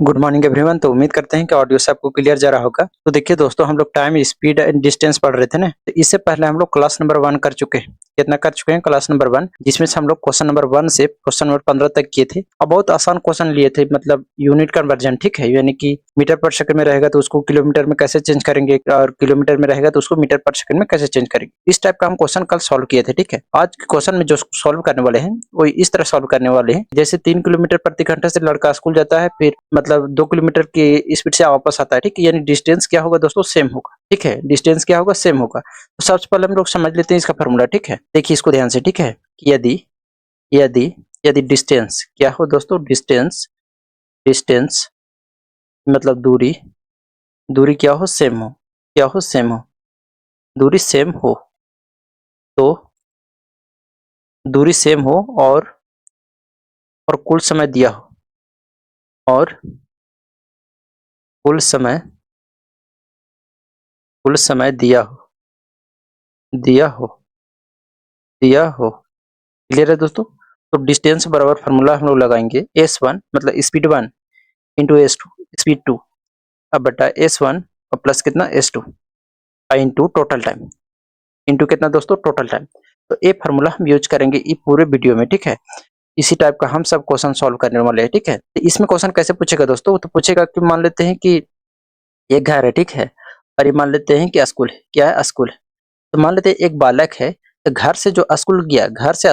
Good morning everyone. तो उम्मीद करते हैं कि ऑडियो से आपको क्लियर जा रहा होगा। तो देखिए दोस्तों, हम लोग टाइम, स्पीड एंड डिस्टेंस पढ़ रहे थे ना। तो इससे पहले हम लोग क्लास नंबर 1 कर चुके हैं। कितना कर चुके हैं? क्लास नंबर 1, जिसमें से हम लोग क्वेश्चन नंबर 1 से क्वेश्चन नंबर 15 तक किए थे और बहुत आसान क्वेश्चन लिए थे। मतलब यूनिट कन्वर्जन, ठीक है, यानी कि मीटर पर सेकंड में रहेगा तो उसको किलोमीटर में कैसे चेंज करेंगे, और किलोमीटर में रहेगा तो उसको मीटर पर सेकंड में कैसे चेंज करेंगे। इस टाइप का हम क्वेश्चन कल सॉल्व किए थे, ठीक है। आज के क्वेश्चन में जो सॉल्व करने वाले हैं वो इस तरह सॉल्व करने वाले हैं, जैसे 3 किलोमीटर प्रति घंटा से लड़का स्कूल जाता है, फिर मतलब 2 किलोमीटर की स्पीड से वापस आता है, ठीक है। यानी डिस्टेंस क्या होगा दोस्तों? सेम होगा, ठीक है। डिस्टेंस क्या होगा? सेम होगा। तो सबसे पहले हम लोग समझ लेते हैं इसका फॉर्मूला, ठीक है। देखिए इसको ध्यान से, ठीक है। यदि यदि यदि डिस्टेंस क्या हो दोस्तों? डिस्टेंस डिस्टेंस मतलब दूरी, दूरी क्या हो? सेम हो। क्या हो? सेम हो। दूरी सेम हो तो दूरी सेम हो और कुल समय दिया हो, और कुल समय दिया हो दिया हो। क्लियर है दोस्तों? तो डिस्टेंस बराबर फार्मूला हम लोग लगाएंगे S1 मतलब स्पीड 1 इंटू S2 स्पीड 2 अब बटा S1 और प्लस कितना S2 into total time, into कितना दोस्तों? Total time. तो ये फार्मूला हम यूज करेंगे ये पूरे वीडियो में, ठीक है। इसी टाइप का हम सब क्वेश्चन सॉल्व करने वाले हैं, ठीक है। तो इसमें क्वेश्चन कैसे पूछेगा दोस्तों? तो पूछेगा कि मान लेते हैं कि एक घर है, ठीक है, और ये मान लेते हैं कि स्कूल है। क्या है? स्कूल है। तो मान लेते हैं एक बालक है, तो घर से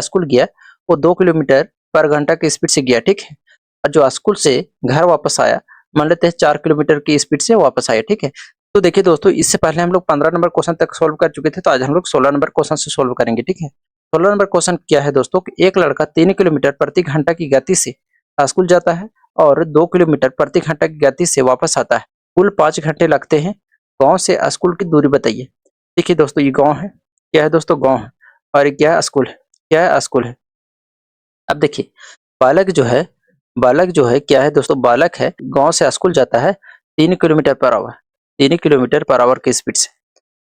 स्कूल गया वो 2 किलोमीटर पर घंटा की स्पीड से गया, ठीक है। और जो स्कूल से घर वापस आया, मान लेते हैं 4 किलोमीटर की स्पीड से वापस आया, ठीक है। तो देखिए दोस्तों, इससे पहले हम लोग 15 नंबर क्वेश्चन तक सोल्व कर चुके थे, तो आज हम लोग 16 नंबर क्वेश्चन से सोल्व करेंगे, ठीक है। 16 नंबर क्वेश्चन क्या है दोस्तों कि एक लड़का 3 किलोमीटर प्रति घंटा की गति से स्कूल जाता है और 2 किलोमीटर प्रति घंटा की गति से वापस आता है। कुल 5 घंटे लगते हैं। गांव से स्कूल की दूरी बताइए। देखिए दोस्तों, ये गांव है। क्या है दोस्तों? गांव है। और ये क्या है? स्कूल है। क्या है? स्कूल है। अब देखिए, बालक जो है क्या है दोस्तों? बालक है, गांव से स्कूल जाता है 3 kilometre per hour, 3 kilometre per hour की स्पीड से।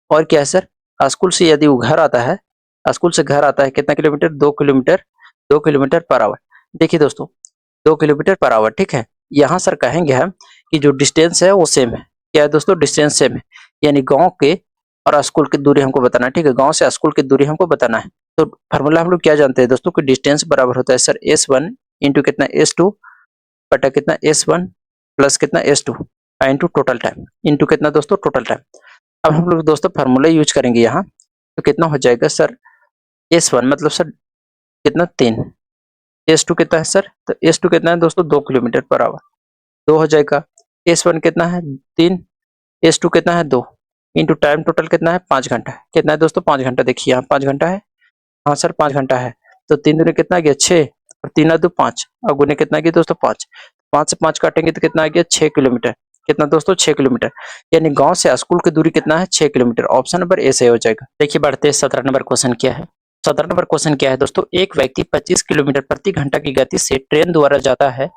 और क्या है सर? स्कूल से यदि वो घर आता है, स्कूल से घर आता है कितना kilometre? 2 kilometre, 2 kilometre per hour. देखिए दोस्तों, 2 किलोमीटर पर आवर, ठीक है। यहाँ सर कहेंगे हम कि जो डिस्टेंस है वो सेम है। क्या है दोस्तों? डिस्टेंस सेम है। यानी गांव के और स्कूल की दूरी हमको बताना है, ठीक है। गांव से स्कूल की दूरी हमको बताना है। तो फार्मूला हम लोग क्या जानते हैं दोस्तों कि डिस्टेंस बराबर होता है सर S1 इंटू कितना? S2 बटा कितना? S1 प्लस कितना? S2 into total time, into कितना दोस्तों? Total time. अब हम लोग दोस्तों फार्मूला यूज करेंगे यहाँ। तो कितना हो जाएगा सर? S1 मतलब सर कितना? 3। S2 कितना है सर? तो S2 कितना है दोस्तों? 2 किलोमीटर पर आवर। 2 हो जाएगा। S1 कितना है? 3। S2 कितना है? 2 इंटू टाइम टोटल कितना है? 5 घंटा। कितना है दोस्तों? 5 घंटा। देखिए यहाँ 5 घंटा है। हाँ सर 5 घंटा है। तो 3 दूनी कितना आ गया? 6 और 3 दो 5 और गुने कितना आ गया दोस्तों? 5। 5 से 5 काटेंगे तो कितना आ गया? 6 किलोमीटर। कितना दोस्तों? 6 किलोमीटर। यानी गांव से स्कूल की दूरी कितना है? 6 किलोमीटर। ऑप्शन नंबर ए सही हो जाएगा। देखिए बढ़ते हैं 17 नंबर क्वेश्चन क्या है। 17 नंबर क्वेश्चन क्या है दोस्तों? एक व्यक्ति 25 किलोमीटर प्रति घंटा की गति से ट्रेन द्वारा जाता है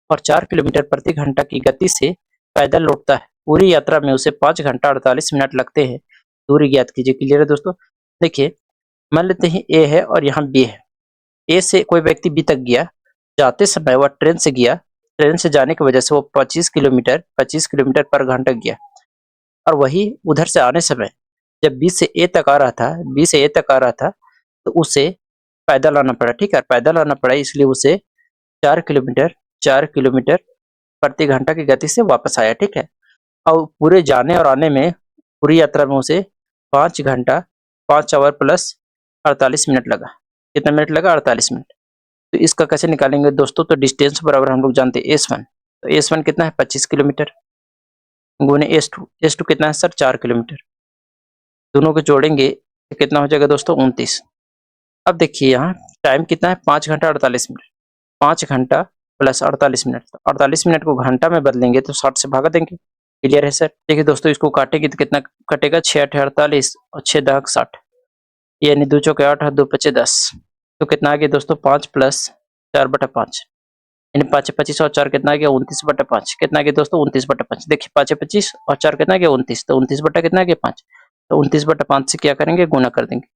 और 4 किलोमीटर प्रति घंटा की गति से पैदल लौटता है। पूरी यात्रा में उसे 5 घंटा 48 मिनट लगते हैं। दूरी ज्ञात कीजिए। क्लियर है दोस्तों? देखिए, मान लेते हैं ए है और यहाँ बी है। ए से कोई व्यक्ति बी तक गया, जाते समय वह ट्रेन से गया। ट्रेन से जाने की वजह से वो 25 किलोमीटर पर घंटा गया। और वही उधर से आने समय जब बी से ए तक आ रहा था, तो उसे पैदल आना पड़ा, ठीक है। पैदल आना पड़ा इसलिए उसे 4 किलोमीटर प्रति घंटा की गति से वापस आया, ठीक है। और पूरे जाने और आने में, पूरी यात्रा में उसे 5 घंटा 5 आवर प्लस 48 मिनट लगा। कितना मिनट लगा? 48 मिनट। तो इसका कैसे निकालेंगे दोस्तों? तो डिस्टेंस बराबर हम लोग जानते हैं S1। तो S1 कितना है? 25 किलोमीटर गुने S2 कितना है सर? 4 किलोमीटर। दोनों को जोड़ेंगे तो कितना हो जाएगा दोस्तों? 29। अब देखिए यहाँ टाइम कितना है? 5 घंटा 48 मिनट। 5 घंटा प्लस 48 मिनट, तो 48 मिनट को घंटा में बदलेंगे तो 60 से भागा देंगे। क्लियर है सर? देखिए दोस्तों, इसको काटेंगे तो कितना कटेगा? 6 8 48 और 6 10 60, यानी 2 चौके 8 2 पचे 10। तो कितना आ गया दोस्तों? 5 प्लस 4 बटा 5, यानी 5 25 और 4 कितना आ गया? 29 बटा 5। कितना आ गया दोस्तों? 29 बटा 5। देखिए 5 25 और 4 कितना आ गया? 29। तो 29 बटा कितना आ गया? 5। तो 29 बटा 5 से क्या करेंगे? गुना कर देंगे।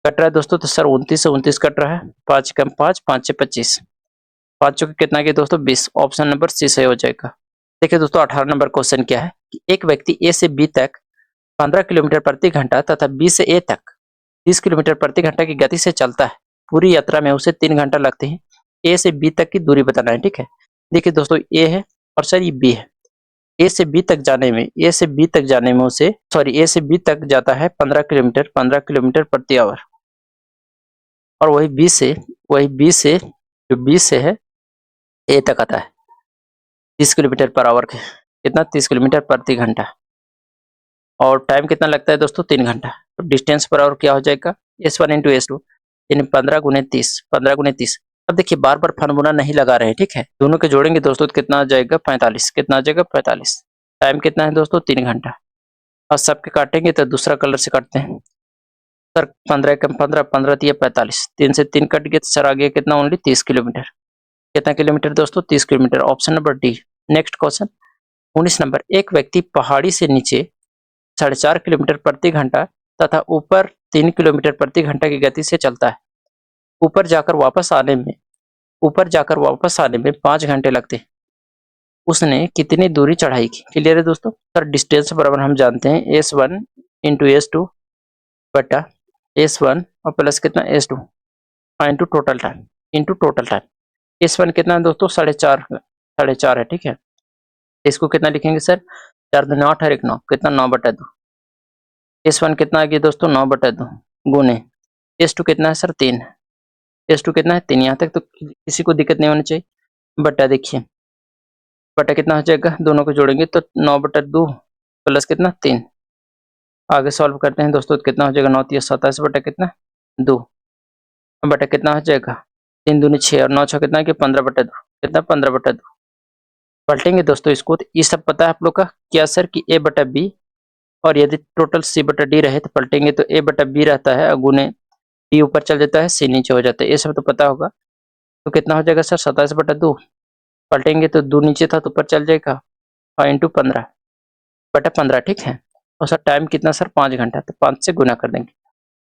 कट रहा है दोस्तों? तो सर 29 से 29 कट रहा है। 5 कम 5, 5 से 25, 5 चौके कितना गया दोस्तों 20। ऑप्शन नंबर सी सही हो जाएगा। देखिए दोस्तों 18 नंबर क्वेश्चन क्या है कि एक व्यक्ति ए से बी तक 15 किलोमीटर प्रति घंटा तथा बी से ए तक 30 किलोमीटर प्रति घंटा की गति से चलता है। पूरी यात्रा में उसे 3 घंटा लगते हैं। ए से बी तक की दूरी बताना है, ठीक है। देखिए दोस्तों ए है और सर ये बी है। ए से बी तक जाने में उसे ए से बी तक जाता है 15 किलोमीटर प्रति आवर। और वही बी से जो बी से है ए तक आता है 30 किलोमीटर पर आवर के, कितना 30 किलोमीटर प्रति घंटा। और टाइम कितना लगता है दोस्तों 3 घंटा। तो डिस्टेंस पर आवर क्या हो जाएगा S1 इंटू S2 यानी 15 गुने 30। अब देखिए बार बार फार्मूला नहीं लगा रहे हैं, ठीक है। दोनों के जोड़ेंगे दोस्तों तो कितना आ जाएगा 45। कितना आ जाएगा 45। टाइम कितना है दोस्तों 3 घंटा। और सबके काटेंगे तो दूसरा कलर से काटते हैं सर। 15 कम 15, 15 दिया 45, 3 से 3 कट गया तो सर आ गया कितना ओनली 30 किलोमीटर। कितना किलोमीटर दोस्तों 30 kilometre. Option number D. Next question 19 number, एक व्यक्ति पहाड़ी से नीचे 4.5 किलोमीटर प्रति घंटा तथा ऊपर 3 किलोमीटर प्रति घंटा की गति से चलता है। ऊपर जाकर वापस आने में 5 घंटे लगते हैं। उसने कितनी दूरी चढ़ाई की। क्लियर है दोस्तों। सर डिस्टेंस बराबर हम जानते हैं S1 इंटू S2 बटा S1 और प्लस कितना S2 into total time. S1 कितना है दोस्तों 4.5 है, ठीक है। इसको कितना लिखेंगे सर 4 दूनी 8 और 1 9, कितना 9/2। S1 कितना आ गया दोस्तों 9/2 गुने S2 कितना है सर 3। S2 कितना है 3। यहाँ तक तो किसी को दिक्कत नहीं होनी चाहिए। बटा देखिए बटा कितना हो जाएगा, दोनों को जोड़ेंगे तो 9/2 प्लस कितना 3। आगे सॉल्व करते हैं दोस्तों तो कितना हो जाएगा 9 3 27 बटा कितना 2 बटा कितना हो जाएगा 3 दूनी 6 और 9 6 कितना कि 15/2, कितना 15/2। पलटेंगे दोस्तों इसको तो ये सब पता है आप लोग का क्या सर कि A बटा B, और यदि टोटल C बटा D रहे तो पलटेंगे तो A बटा B रहता है और गुने D ऊपर चल जाता है C नीचे हो जाता है। ये सब तो पता होगा। तो कितना हो जाएगा सर 27/2। पलटेंगे तो 2 नीचे था तो ऊपर चल जाएगा और इंटू 15/15, ठीक है। और सर टाइम कितना सर 5 घंटा, तो 5 से गुना कर देंगे।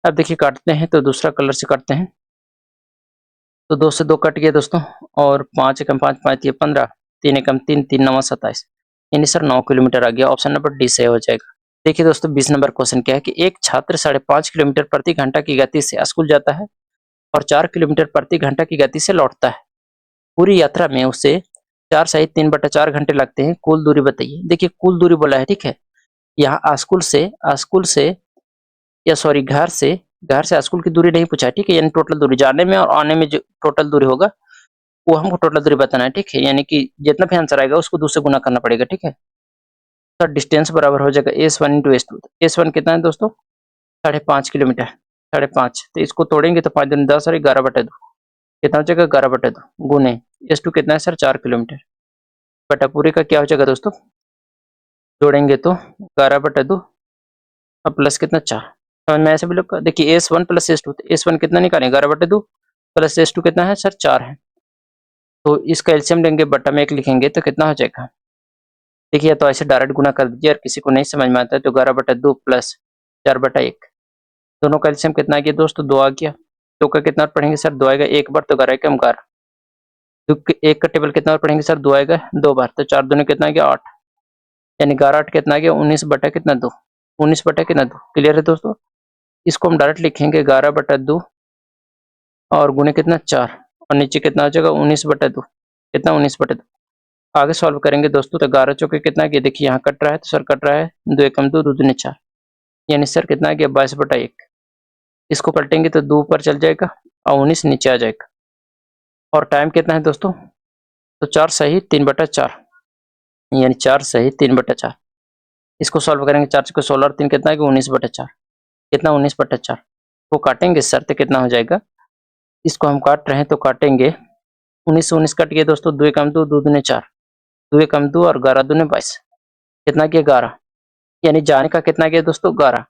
अब देखिए काटते हैं तो दूसरा कलर से काटते हैं तो 2 से 2 कट गया दोस्तों और 5 एकम 5 5 दिए 15, 3 एकम 3 3 9 27 यानी सर 9 किलोमीटर आ गया। ऑप्शन नंबर डी सही हो जाएगा। देखिए दोस्तों 20 नंबर क्वेश्चन क्या है कि एक छात्र 5.5 किलोमीटर प्रति घंटा की गति से स्कूल जाता है और 4 किलोमीटर प्रति घंटा की गति से लौटता है। पूरी यात्रा में उसे 4 सहित 3/4 घंटे लगते हैं। कुल दूरी बताइए। देखिए कुल दूरी बोला है, ठीक है। यहाँ स्कूल से या सॉरी घर से स्कूल की दूरी नहीं पूछा है, ठीक है। यानी टोटल दूरी जाने में और आने में जो टोटल दूरी होगा वो हमको टोटल दूरी बताना है, ठीक है। यानी कि जितना भी आंसर आएगा उसको 2 से गुना करना पड़ेगा, ठीक है। तो डिस्टेंस बराबर हो जाएगा S1 इंटू S2। S1 कितना है दोस्तों 5.5 किलोमीटर, 5.5। तो इसको तोड़ेंगे तो 5 दूनी 10 और 11/2 कितना हो जाएगा 11/2 गुने S2 कितना है सर 4 किलोमीटर बटा पूरे का क्या हो जाएगा दोस्तों, जोड़ेंगे तो 11/2 और प्लस कितना 4। समझ में ऐसे भी लोग देखिए S1 प्लस S2, तो S1 कितना निकालेंगे 11/2 प्लस S2 कितना है सर 4 है। तो इसका एलसीएम लेंगे बटा में 1 लिखेंगे तो कितना हो जाएगा। देखिए तो ऐसे डायरेक्ट गुना कर दीजिए, और किसी को नहीं समझ में आता है तो 11/2 प्लस 4/1 दोनों का एलसीएम कितना आ गया दोस्तों 2 आ गया। 2 का कितना पढ़ेंगे सर 2 आएगा 1 बार तो 11 एकम 11। 1 का टेबल कितना पढ़ेंगे सर 2 आएगा 2 बार तो 4 दूनी कितना आ गया 8 यानी 11 8 कितना आ गया 19 बटा कितना 2, 19 बटा कितना 2। क्लियर है दोस्तों। इसको हम डायरेक्ट लिखेंगे 11/2 और गुने कितना 4 और नीचे कितना आ जाएगा 19/2, कितना 19/2। आगे सॉल्व करेंगे दोस्तों तो 11 चौके कितना गया देखिए यहाँ कट रहा है तो सर कट रहा है 2 एकम 2 2 दूनी 4 यानी सर कितना आ गया 22/1। इसको पलटेंगे तो 2 ऊपर चल जाएगा और 19 नीचे आ जाएगा। और टाइम कितना है दोस्तों तो 4 सही 3/4 यानी 4 सही 3/4। इसको सॉल्व करेंगे 4 चौके 16 और 3 कितना है 19/4, कितना 19/4 को काटेंगे सर तो कितना हो जाएगा। इसको हम काट रहे हैं तो काटेंगे 19 19 कट गए दोस्तों 2 एकम 2 2 दूनी 4 2 एकम 2 और 11 दूनी 22 कितना गया 11 यानी जाने का कितना गया दोस्तों 11,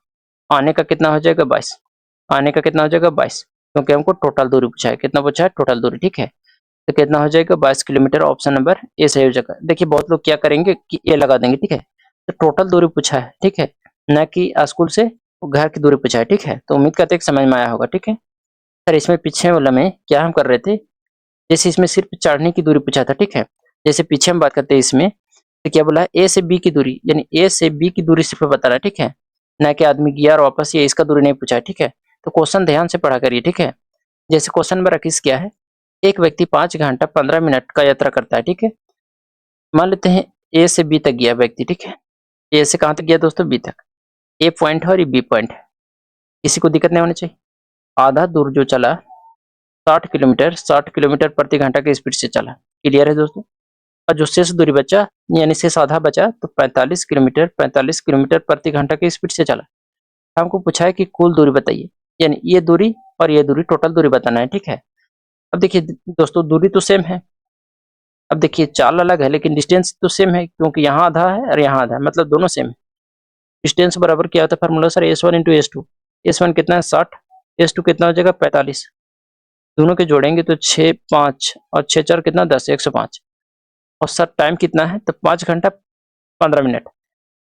आने का कितना हो जाएगा 22, आने का कितना हो जाएगा 22 क्योंकि हमको टोटल दूरी पूछा है। कितना पूछा है टोटल दूरी, ठीक है। तो कितना हो जाएगा 22 किलोमीटर। ऑप्शन नंबर ए सही हो जाएगा। देखिए बहुत लोग क्या करेंगे कि ए लगा देंगे, ठीक है। तो टोटल दूरी पूछा है, ठीक है, न कि स्कूल से घर की दूरी पूछा है, ठीक है। तो उम्मीद करते हैं समझ में आया होगा, ठीक है। सर इसमें पीछे वाला में क्या हम कर रहे थे जैसे इसमें सिर्फ चढ़ने की दूरी पूछा था, ठीक है। जैसे पीछे हम बात करते हैं इसमें, तो क्या बोला है, ए से बी की दूरी, यानी ए से बी की दूरी सिर्फ बताना है, ठीक है, ना कि आदमी गया और वापस, ये इसका दूरी नहीं पूछा है, ठीक है। तो क्वेश्चन ध्यान से पढ़ा करिए, ठीक है। जैसे क्वेश्चन नंबर 21 क्या है, एक व्यक्ति 5 घंटा 15 मिनट का यात्रा करता है, ठीक है। मान लेते हैं ए से बी तक गया व्यक्ति, ठीक है। ए से कहाँ तक गया दोस्तों, बी तक। ए पॉइंट है और ये बी पॉइंट है, किसी को दिक्कत नहीं होनी चाहिए। आधा दूर जो चला 60 किलोमीटर प्रति घंटा की स्पीड से चला, क्लियर है दोस्तों। और जो शेष दूरी बचा, यानी शेष आधा बचा, तो 45 किलोमीटर प्रति घंटा की स्पीड से चला। हमको पूछा है कि कुल दूरी बताइए, यानी ये दूरी और ये दूरी, टोटल दूरी बताना है, ठीक है। अब देखिए दोस्तों, दूरी तो सेम है। अब देखिए चाल अलग है लेकिन डिस्टेंस तो सेम है, क्योंकि यहाँ आधा है और यहाँ आधा है, मतलब दोनों सेम है। डिस्टेंस बराबर क्या होता है formula sir, S1 into S2। S1 कितना है 60, S2 कितना हो जाएगा 45। दोनों के जोड़ेंगे तो 6 5 और 6 4 कितना 10, 105। और सर टाइम कितना है, तो 5 घंटा 15 मिनट।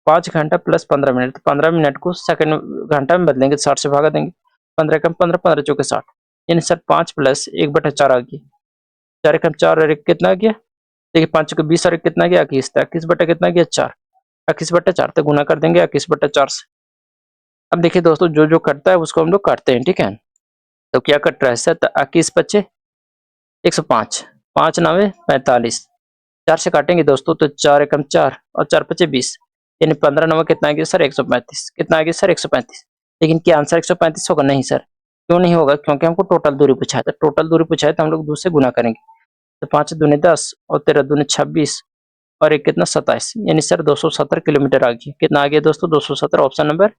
5 घंटा प्लस 15 मिनट, तो 15 मिनट को सेकंड घंटा में बदलेंगे, 60 से भागा देंगे। 15 कम 15, 15 चौके 60, यानी सर 5 प्लस 1/4 आ गया। 4 कम 4 और 1 कितना आ गया, देखिए 5 को 20 और 1 कितना गया 21, 21 बटा कितना गया 4, 21/4, तो गुना कर देंगे 21/4 से। अब देखिए दोस्तों, जो जो कटता है उसको हम लोग काटते हैं, ठीक है। तो क्या कट रहा है सर, तो 21 बचे 105, 5 9 45, 4 से काटेंगे दोस्तों तो 4 एकम 4 और 4 पचे 20, यानी 15 9 कितना आ गया सर 135, कितना आ गया सर 135। लेकिन क्या आंसर 135 होगा, नहीं सर। क्यों नहीं होगा, क्योंकि हमको टोटल दूरी पूछा है, तो टोटल दूरी पूछा है तो हम लोग 2 से गुना करेंगे। तो 5 दूनी 10 और 13 दूनी 26 और एक कितना 27, यानी सर 270 किलोमीटर आ गया। कितना आ गया दोस्तों 270, ऑप्शन नंबर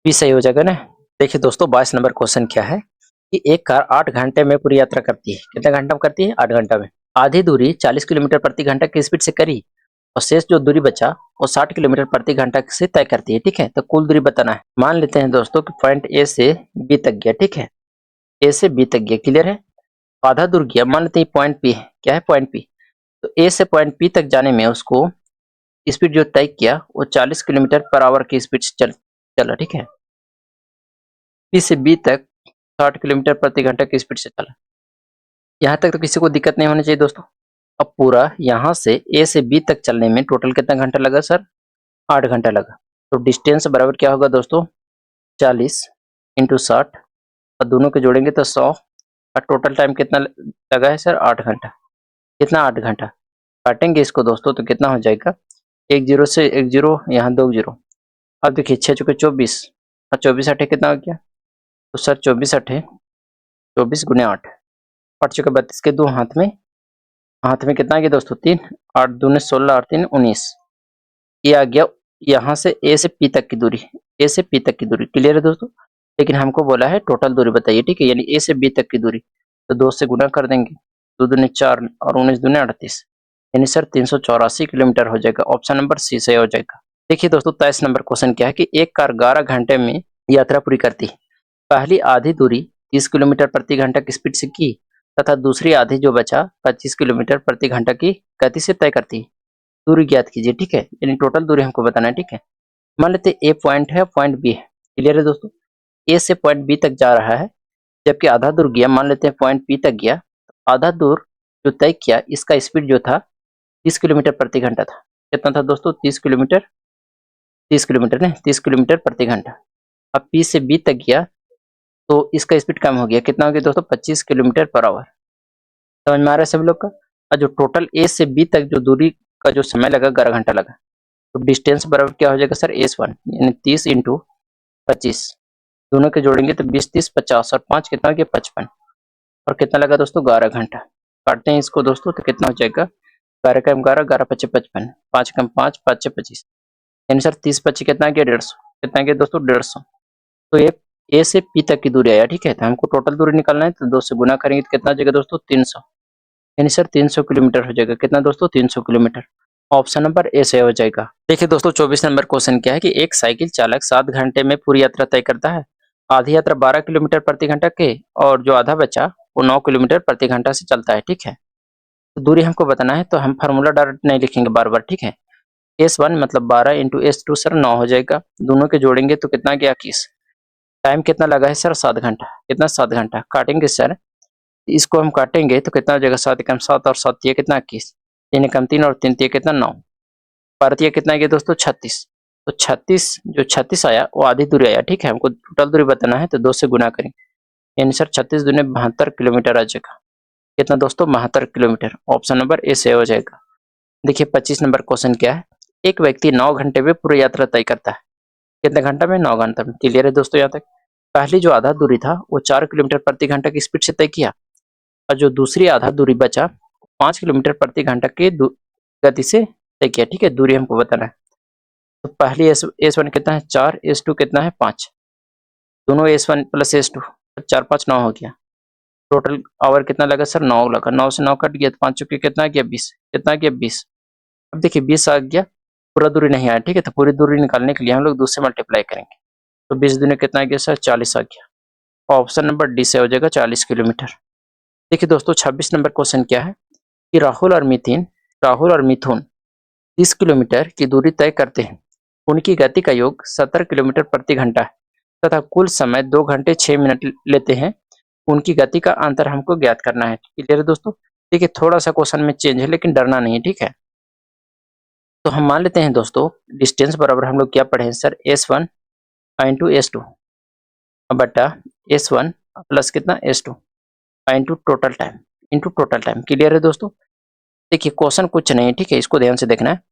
बी सही हो जाएगा ना। देखिए दोस्तों 22 नंबर क्वेश्चन क्या है कि एक कार 8 घंटे में पूरी यात्रा करती है। कितने घंटा में करती है, 8 घंटा में। आधी दूरी 40 किलोमीटर प्रति घंटा की स्पीड से करी और शेष जो दूरी बचा वो 60 किलोमीटर प्रति घंटा से तय करती है, ठीक है। तो कुल दूरी बताना है। मान लेते हैं दोस्तों कि पॉइंट ए से बी तक गया, ठीक है। ए से बी तक गया, क्लियर है। आधा दूर गया, मान लेते हैं पॉइंट पी है, क्या है पॉइंट पी। तो ए से पॉइंट पी तक जाने में उसको स्पीड जो तय किया वो 40 किलोमीटर पर आवर की स्पीड से चला, ठीक है। पी से बी तक 60 किलोमीटर प्रति घंटा की स्पीड से चला। यहाँ तक तो किसी को दिक्कत नहीं होनी चाहिए दोस्तों। अब पूरा यहाँ से ए से बी तक चलने में टोटल कितना घंटा लगा सर, 8 घंटा लगा। तो डिस्टेंस बराबर क्या होगा दोस्तों, 40 इंटू 60 और दोनों के जोड़ेंगे तो 100 और टोटल टाइम कितना लगा है सर 8 घंटा। कितना 8 घंटा, काटेंगे इसको दोस्तों तो कितना हो जाएगा, 1 0 से 1 0, यहाँ 2 0। अब देखिए 6 चौके 24 और 24 8 कितना हो गया, तो सर 24 8 24 गुने 8, 8 चौके 32 के 2 हाथ में कितना आ गया दोस्तों 3, 8 दूने 16 और 3 19। ये आ गया यहाँ से ए से पी तक की दूरी, ए से पी तक की दूरी, क्लियर है दोस्तों। लेकिन हमको बोला है टोटल दूरी बताइए, ठीक है, यानी ए से बी तक की दूरी। तो 2 से गुना कर देंगे, 2 दूने 4 और 19 दूने 38, यानी सर 384 किलोमीटर हो जाएगा। ऑप्शन नंबर सी सही हो जाएगा। देखिए दोस्तों 23 नंबर क्वेश्चन क्या है कि एक कार 11 घंटे में यात्रा पूरी करती है। पहली आधी दूरी 30 किलोमीटर प्रति घंटा की स्पीड से की तथा दूसरी आधी जो बचा 25 किलोमीटर प्रति घंटा की गति से तय करती है। दूरी ज्ञात कीजिए, ठीक है, यानी टोटल दूरी हमको बताना है, ठीक है। मान लेते ए पॉइंट है, पॉइंट बी है, क्लियर है दोस्तों। ए से पॉइंट बी तक जा रहा है, जबकि आधा दूर गया, मान लेते हैं पॉइंट बी तक गया। आधा दूर जो तय किया इसका स्पीड जो था 30 किलोमीटर प्रति घंटा था। कितना था दोस्तों 30 किलोमीटर, 30 किलोमीटर नहीं 30 किलोमीटर प्रति घंटा। अब पी से बी तक गया तो इसका स्पीड कम हो गया, कितना हो गया दोस्तों 25 किलोमीटर पर आवर। समझ में आ रहा है सभी लोग का। और जो टोटल ए से बी तक जो दूरी का जो समय लगा 11 घंटा लगा। तो डिस्टेंस बराबर क्या हो जाएगा सर S1, यानी 30 इंटू 25, दोनों के जोड़ेंगे तो 20 30 50 और 5 कितना हो गया 55, और कितना लगा दोस्तों 11 घंटा। काटते हैं इसको दोस्तों तो कितना हो जाएगा 12 कम 11, 11 पचे 55, 5 कम 5, 5 से 25, यानी सर 30 25 कितना गया 150, कितना गया दोस्तों 150। तो ये ए से पी तक की दूरी आया, ठीक है। तो हमको टोटल दूरी निकालना है तो 2 से गुना करेंगे तो कितना हो जाएगा दोस्तों 300, यानी सर 300 किलोमीटर हो जाएगा। कितना दोस्तों 300 किलोमीटर। ऑप्शन नंबर ए से हो जाएगा। देखिए दोस्तों 24 नंबर क्वेश्चन क्या है कि एक साइकिल चालक 7 घंटे में पूरी यात्रा तय करता है। आधी यात्रा 12 किलोमीटर प्रति घंटा के और जो आधा बचा वो 9 किलोमीटर प्रति घंटा से चलता है, ठीक है। तो दूरी हमको बताना है तो हम फार्मूला डायरेक्ट नहीं लिखेंगे बार बार, ठीक है। S1 मतलब 12 इंटू S2 सर 9 हो जाएगा, दोनों के जोड़ेंगे तो कितना गया 21। टाइम कितना लगा है सर 7 घंटा, कितना 7 घंटा। काटेंगे सर इसको हम काटेंगे तो कितना हो जाएगा, 7 एकम 7 और 7 ये कितना 21, 3 एकम 3 और 3 ये कितना 9, भारतीय कितना गया दोस्तों 36। तो 36 जो 36 आया वो आधी दूरी आया, ठीक है। हमको टोटल दूरी बताना है तो 2 से गुना करेंगे, यानी सर 36 दूनी 72 किलोमीटर आ जाएगा। कितना दोस्तों 72 किलोमीटर, ऑप्शन नंबर ए से हो जाएगा। देखिए 25 नंबर क्वेश्चन क्या है, एक व्यक्ति 9 घंटे में पूरी यात्रा तय करता है, कितने घंटा में, 9 घंटा में। क्लियर है दोस्तों यहाँ तक। पहली जो आधा दूरी था वो 4 किलोमीटर प्रति घंटा की स्पीड से तय किया, और जो दूसरी आधा दूरी बचा 5 किलोमीटर प्रति घंटा की गति से तय किया, ठीक है। दूरी हमको बताना है। तो पहली S1 कितना है 4, S2 कितना है 5, दोनों S1 प्लस S2 4 5 9 हो गया। टोटल आवर कितना लगा सर 9 लगा, 9 से 9 कट गया तो 5 चुके कितना गया 20, कितना गया 20। अब देखिए 20 आ गया, पूरा दूरी नहीं आया, ठीक है। तो पूरी दूरी निकालने के लिए हम लोग 2 से मल्टीप्लाई करेंगे, तो 20 दूनी कितना गया सर 40 आ गया। ऑप्शन नंबर डी से हो जाएगा 40 किलोमीटर। देखिए दोस्तों 26 नंबर क्वेश्चन क्या है कि राहुल और मिथुन 30 किलोमीटर की दूरी तय करते हैं, उनकी गति का योग 70 किलोमीटर प्रति घंटा है तथा कुल समय 2 घंटे 6 मिनट लेते हैं, उनकी गति का अंतर हमको ज्ञात करना है। क्लियर है दोस्तों। देखिए थोड़ा सा क्वेश्चन में चेंज है लेकिन डरना नहीं है, ठीक है। तो हम मान लेते हैं दोस्तों डिस्टेंस बराबर हम लोग क्या पढ़े हैं सर, S1 इंटू S2 बटा S1 प्लस कितना S2 into total time. Clear है दोस्तों। देखिए क्वेश्चन कुछ नहीं है, ठीक है, इसको ध्यान से देखना है।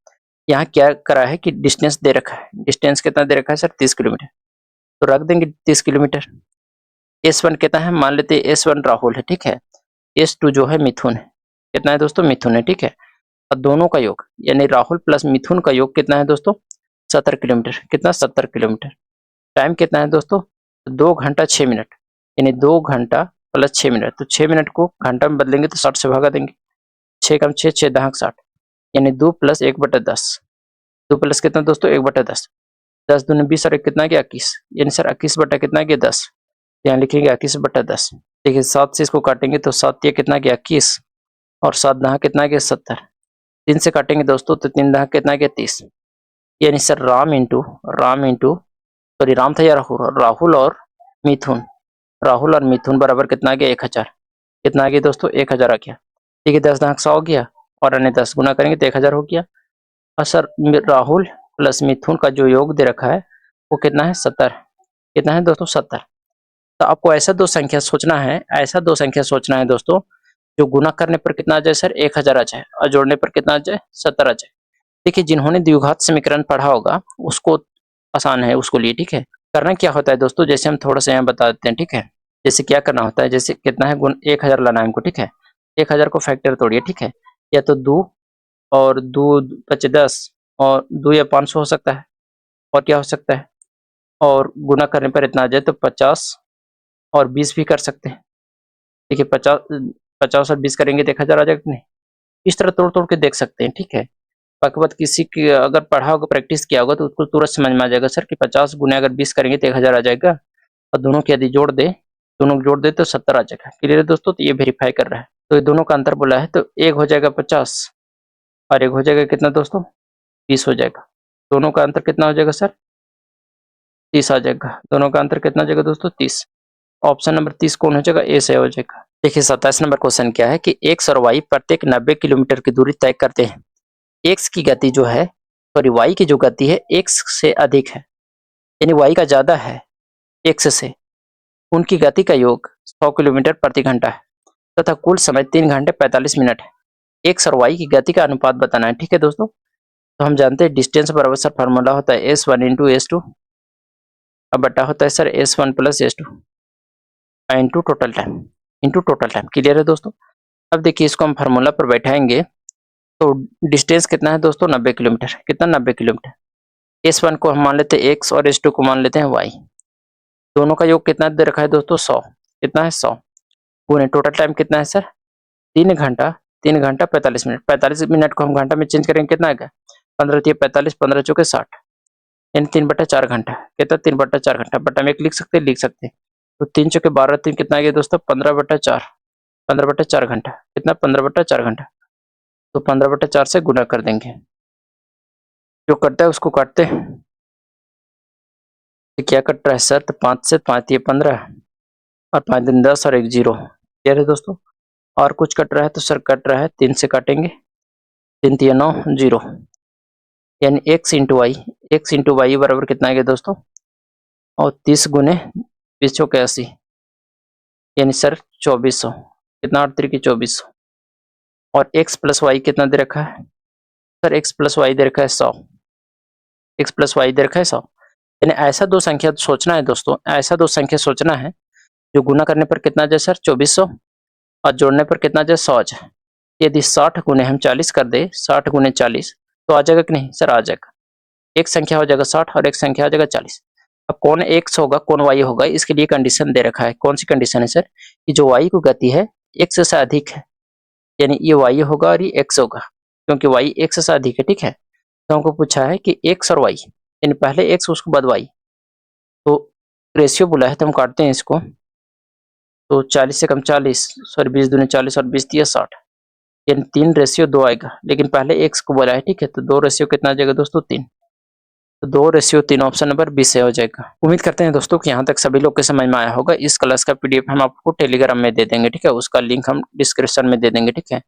यहाँ क्या करा है कि डिस्टेंस दे रखा है, डिस्टेंस कितना दे रखा है सर 30 किलोमीटर, तो रख देंगे 30 किलोमीटर। S1 कितना है, मान लेते हैं S1 राहुल है, ठीक है। S2 जो है मिथुन है, कितना है दोस्तों मिथुन है, ठीक है। और दोनों का योग यानी राहुल प्लस मिथुन का योग कितना है दोस्तों 70 किलोमीटर, कितना 70 किलोमीटर। टाइम कितना है दोस्तों 2 घंटा 6 मिनट, यानी 2 घंटा प्लस 6 मिनट, तो 6 मिनट को घंटा में बदलेंगे तो 60 से भागा देंगे, 6 कम 6 6 दहाक 60, यानी 2 प्लस 1/10, 2 प्लस कितना दोस्तों 1/10, 10 दूनी 20 और 1 कितना गया 21, यानी सर 21 बटा कितना गया 10, यहाँ लिखेंगे 21/10। देखिए 7 से इसको काटेंगे तो 7 ये कितना गया 21 और 7 दहाक कितना गया 70, 3 से काटेंगे दोस्तों तो 3 दहाक कितना गया 30, यानी sir Ram into sorry Ram था या राहुल और मिथुन बराबर कितना आ गया 1000, कितना आ गया दोस्तों 1000 आ गया। ठीक है 10 दहाक 100 हो गया और अन्य 10 गुना करेंगे तो 1000 हो गया। और सर राहुल प्लस मिथुन का जो योग दे रखा है वो कितना है 70, कितना है दोस्तों 70। तो आपको ऐसा दो संख्या सोचना है दोस्तों जो गुना करने पर कितना आ जाए सर 1000 आ जाए और जोड़ने पर कितना आ जाए 70 आ जाए। देखिए जिन्होंने द्विघात समीकरण पढ़ा होगा उसको आसान है उसको लिए, ठीक है। करना क्या होता है दोस्तों, जैसे हम थोड़ा सा यहाँ बता देते हैं, ठीक है। जैसे क्या करना होता है, जैसे कितना है 1000 लाना है हमको, ठीक है। 1000 को फैक्टर तोड़िए, ठीक है। या तो 2 और 2 बचे 10 और 2 या 500 हो सकता है, और क्या हो सकता है, और गुना करने पर इतना आ जाए तो 50 और 20 भी कर सकते हैं। देखिए 50 और 20 करेंगे तो 1000 आ जाएगा कि नहीं। इस तरह तोड़ तोड़ के देख सकते हैं, ठीक है। बाकी बात किसी की अगर पढ़ा होगा प्रैक्टिस किया होगा तो उसको तुरंत समझ में आ जाएगा सर कि 50 गुना अगर 20 करेंगे तो 1000 आ जाएगा, और दोनों की यदि दोनों जोड़ दे तो 70 आ जाएगा। क्लियर है दोस्तों। तो ये वेरीफाई कर रहा है, तो ये दोनों का अंतर बोला है तो एक हो जाएगा 50 और एक हो जाएगा कितना दोस्तों 20 हो जाएगा। दोनों का अंतर कितना हो जाएगा सर 30 आ जाएगा। दोनों का अंतर कितना हो जाएगा दोस्तों 30। ऑप्शन नंबर 30 कौन हो जाएगा, ए से हो जाएगा। देखिए 27 नंबर क्वेश्चन क्या है कि एक्स और वाई प्रत्येक 90 किलोमीटर की दूरी तय करते हैं। एक्स की गति जो है सॉरी वाई की जो गति है एक्स से अधिक है, यानी वाई का ज्यादा है एक्स से। उनकी गति का योग 100 किलोमीटर प्रति घंटा है तथा कुल समय 3 घंटे 45 मिनट है। एक्स और वाई की गति का अनुपात बताना है, ठीक है दोस्तों। तो हम जानते हैं डिस्टेंस बराबर सर फार्मूला होता है S1 इंटू S2 अब बटा होता है sir S1 plus S2 into total time. Clear है दोस्तों। अब देखिए इसको हम फार्मूला पर बैठाएंगे तो डिस्टेंस कितना है दोस्तों 90 किलोमीटर, कितना 90 किलोमीटर। S1 को हम मान लेते हैं x और S2 को मान लेते हैं y। दोनों का योग कितना दे रखा है दोस्तों 100, कितना है 100 गुने टोटल टाइम कितना है सर 3 घंटा 45 मिनट। 45 मिनट को हम घंटा में चेंज करेंगे कितना आएगा 15 3 45 15 चौके 60, यानी 3/4 घंटा, कितना 3/4 घंटा। बटा में एक लिख सकते हैं तो 3 चौके 12 3 कितना आ गया दोस्तों 15/4 घंटा, कितना 15/4 घंटा। तो 15/4 से गुना कर देंगे, जो कटता है उसको काटते हैं। तो क्या कट रहा है सर तो 5 से 5 ये 15 और 5 दिन 10 और 1 0। क्या है दोस्तों और कुछ कट रहा है तो सर कट रहा है 3 से काटेंगे, 3 तिया 9 0, यानी x इंटू वाई बराबर कितना आ गया दोस्तों, और 30 गुने 20 चौके 80, यानी सर 2400, कितना 8 3 की 2400, और x प्लस वाई कितना दे रखा है sir, x plus why they रखा है 100, x प्लस वाई दे रखा है 100, यानी ऐसा दो संख्या सोचना है दोस्तों, ऐसा दो संख्या सोचना है जो गुना करने पर कितना जाए सर 2400 और जोड़ने पर कितना जाए 100 जाए। यदि 60 गुने हम 40 कर दे, 60 गुने 40 तो आ जाएगा कि नहीं सर, आ जाएगा। एक संख्या हो जाएगा 60 और एक संख्या हो जाएगा 40। अब कौन x होगा कौन y होगा, इसके लिए कंडीशन दे रखा है। कौन सी कंडीशन है सर, कि जो y को गति है x से अधिक है, यानी ये y होगा और ये x होगा, क्योंकि y x से अधिक है। ठीक है, तो हमको पूछा है कि x और y, यानी पहले x उसके बाद y, तो रेशियो बोला है तो हम काटते हैं इसको, तो 40 से कम 40, सॉरी 20 दूनी 40 और 20 दिया 60, यानी 3:2 आएगा, लेकिन पहले x को बोला है। ठीक है, तो 2 कितना आ जाएगा दोस्तों 3, तो 2:3 ऑप्शन नंबर 20 से हो जाएगा। उम्मीद करते हैं दोस्तों कि यहाँ तक सभी लोग के समझ में आया होगा। इस क्लास का PDF हम आपको टेलीग्राम में दे देंगे। ठीक है, उसका लिंक हम डिस्क्रिप्शन में दे देंगे। ठीक है।